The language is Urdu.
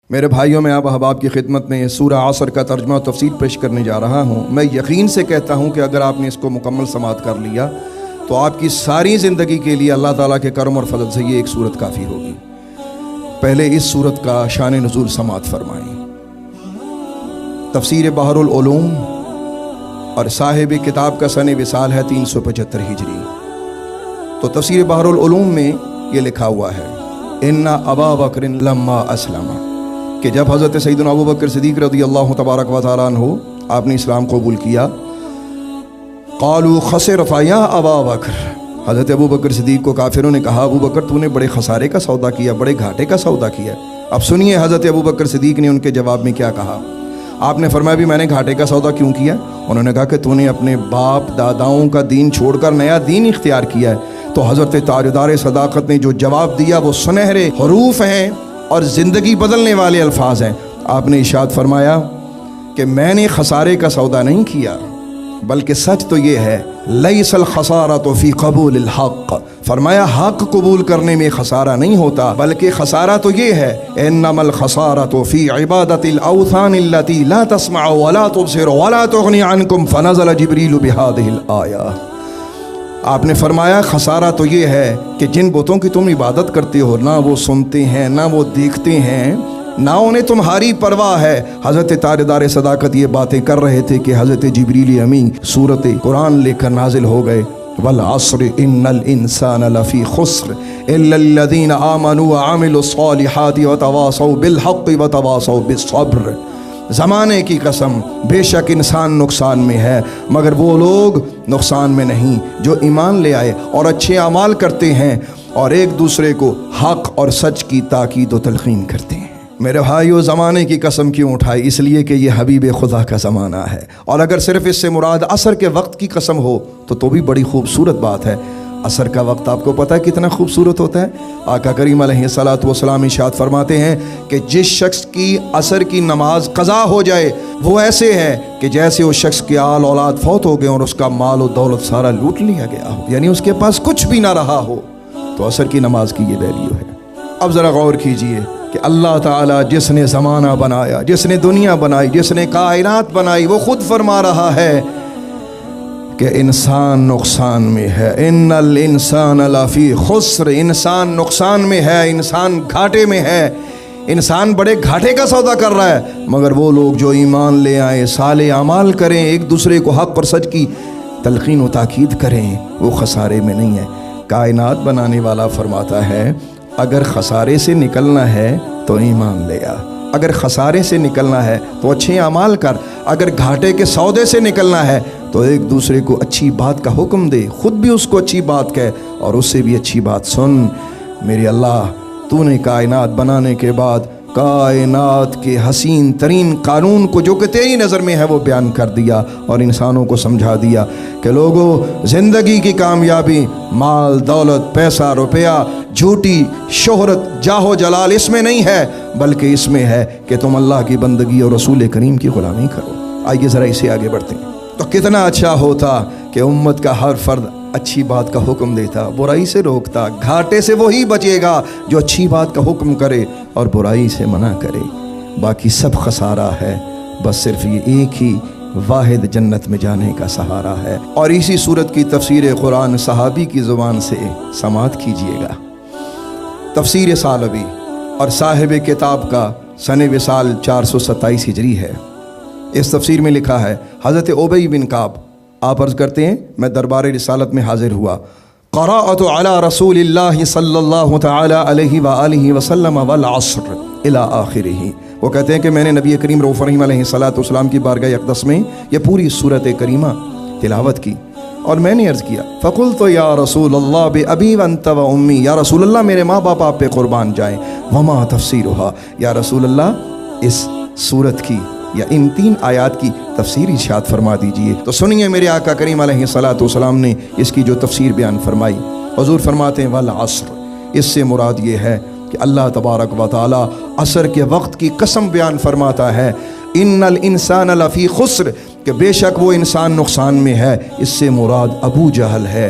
میرے بھائیوں، میں آپ احباب کی خدمت میں سورہ عصر کا ترجمہ و تفسیر پیش کرنے جا رہا ہوں۔ میں یقین سے کہتا ہوں کہ اگر آپ نے اس کو مکمل سماعت کر لیا تو آپ کی ساری زندگی کے لیے اللہ تعالیٰ کے کرم اور فضل سے یہ ایک صورت کافی ہوگی۔ پہلے اس صورت کا شان نزول سماعت فرمائیں۔ تفسیر بحر العلوم اور صاحب کتاب کا سن وصال ہے 375 ہجری۔ تو تفسیر بحر العلوم میں یہ لکھا ہوا ہے، ان ابا بکر لما اسلم، کہ جب حضرت سیدنا ابو بکر صدیق رضی اللہ تبارک و تعالیٰ عنہ آپ نے اسلام قبول کیا، قالوا خسر فیا ابا بکر، حضرت ابو بکر صدیق کو کافروں نے کہا، ابو بکر تو نے بڑے خسارے کا سودا کیا، بڑے گھاٹے کا سودا کیا۔ اب سنیے حضرت ابو بکر صدیق نے ان کے جواب میں کیا کہا۔ آپ نے فرمایا بھی میں نے گھاٹے کا سودا کیوں کیا؟ انہوں نے کہا کہ تو نے اپنے باپ داداؤں کا دین چھوڑ کر نیا دین اختیار کیا ہے۔ تو حضرت تاجدار صداقت نے جو جواب دیا وہ سنہرے حروف ہیں اور زندگی بدلنے والے الفاظ ہیں۔ آپ نے ارشاد فرمایا کہ میں نے خسارے کا سودا نہیں کیا، بلکہ سچ تو یہ ہے، لیس الخسارۃ فی قبول الحق، فرمایا حق قبول کرنے میں خسارہ نہیں ہوتا، بلکہ خسارہ تو یہ ہے، انما الخسارۃ فی عبادۃ الاوثان التي لا تسمع ولا تبصر ولا تغنی عنکم فنزل جبریل بهذه الآیہ۔ آپ نے فرمایا خسارہ تو یہ ہے کہ جن بتوں کی تم عبادت کرتے ہو، نہ وہ سنتے ہیں نہ وہ دیکھتے ہیں، نہ انہیں تمہاری پرواہ ہے۔ حضرت تاجدار صداقت یہ باتیں کر رہے تھے کہ حضرت جبریل امین سورت قرآن لے کر نازل ہو گئے، والعصر ان الانسان لفی خسر الا الذین آمنوا وعملوا الصالحات وتواصوا بالحق وتواصوا بالصبر۔ زمانے کی قسم، بے شک انسان نقصان میں ہے، مگر وہ لوگ نقصان میں نہیں جو ایمان لے آئے اور اچھے اعمال کرتے ہیں اور ایک دوسرے کو حق اور سچ کی تاکید و تلقین کرتے ہیں۔ میرے بھائیو، زمانے کی قسم کیوں اٹھائی؟ اس لیے کہ یہ حبیب خدا کا زمانہ ہے، اور اگر صرف اس سے مراد عصر کے وقت کی قسم ہو تو بھی بڑی خوبصورت بات ہے۔ عصر کا وقت آپ کو پتہ ہے کتنا خوبصورت ہوتا ہے؟ آقا کریم علیہ الصلوۃ والسلام ارشاد فرماتے ہیں کہ جس شخص کی عصر کی نماز قضا ہو جائے وہ ایسے ہے کہ جیسے اس شخص کے آل اولاد فوت ہو گئے اور اس کا مال و دولت سارا لوٹ لیا گیا ہو، یعنی اس کے پاس کچھ بھی نہ رہا ہو۔ تو عصر کی نماز کی یہ ویلیو ہے۔ اب ذرا غور کیجئے کہ اللہ تعالیٰ جس نے زمانہ بنایا، جس نے دنیا بنائی، جس نے کائنات بنائی، وہ خود فرما رہا ہے کہ انسان نقصان میں ہے، ان الانسان لفی خسر، انسان نقصان میں ہے، انسان گھاٹے میں ہے، انسان بڑے گھاٹے کا سودا کر رہا ہے، مگر وہ لوگ جو ایمان لے آئیں، صالح اعمال کریں، ایک دوسرے کو حق اور سچ کی تلقین و تاکید کریں، وہ خسارے میں نہیں ہے۔ کائنات بنانے والا فرماتا ہے اگر خسارے سے نکلنا ہے تو ایمان لے آ، اگر خسارے سے نکلنا ہے تو اچھے اعمال کر، اگر گھاٹے کے سودے سے نکلنا ہے تو ایک دوسرے کو اچھی بات کا حکم دے، خود بھی اس کو اچھی بات کہے اور اس سے بھی اچھی بات سن۔ میرے اللہ، تو نے کائنات بنانے کے بعد کائنات کے حسین ترین قانون کو جو کہ تیری نظر میں ہے وہ بیان کر دیا اور انسانوں کو سمجھا دیا کہ لوگوں، زندگی کی کامیابی مال دولت پیسہ روپیہ جھوٹی شہرت جاہ و جلال اس میں نہیں ہے، بلکہ اس میں ہے کہ تم اللہ کی بندگی اور رسول کریم کی غلامی کرو۔ آئیے ذرا اسے آگے بڑھتے ہیں۔ تو کتنا اچھا ہوتا کہ امت کا ہر فرد اچھی بات کا حکم دیتا، برائی سے روکتا۔ گھاٹے سے وہی بچے گا جو اچھی بات کا حکم کرے اور برائی سے منع کرے، باقی سب خسارہ ہے، بس صرف یہ ایک ہی واحد جنت میں جانے کا سہارا ہے۔ اور اسی صورت کی تفسیر قرآن صحابی کی زبان سے سماعت کیجئے گا۔ تفسیر ثعلبی اور صاحب کتاب کا سن وصال 427 ہجری ہے۔ اس تفسیر میں لکھا ہے، حضرت ابی بن کعب آپ عرض کرتے ہیں میں دربار رسالت میں حاضر ہوا، قرأت علی رسول اللہ صلی اللہ تعالی علیہ وآلہ وسلم والعصر الی آخرہ۔ وہ کہتے ہیں کہ میں نے نبی کریم رؤوف رحیم علیہ الصلوۃ والسلام کی بارگاہ اقدس میں یہ پوری سورت کریمہ تلاوت کی، اور میں نے عرض کیا، فقلت یا رسول اللہ بأبی وانت و امی، یا رسول اللہ میرے ماں باپ آپ پہ قربان جائیں، وما تفسیرها، یا رسول اللہ اس سورت کی یا ان 3 آیات کی تفسیر ارشاد فرما دیجئے۔ تو سنیے میرے آقا کریم علیہ الصلوۃ والسلام نے اس کی جو تفسیر بیان فرمائی۔ حضور فرماتے ہیں والعصر، اس سے مراد یہ ہے کہ اللہ تبارک و تعالی عصر کے وقت کی قسم بیان فرماتا ہے، ان الانسان لفی خسر، کہ بے شک وہ انسان نقصان میں ہے۔ اس سے مراد ابو جہل ہے۔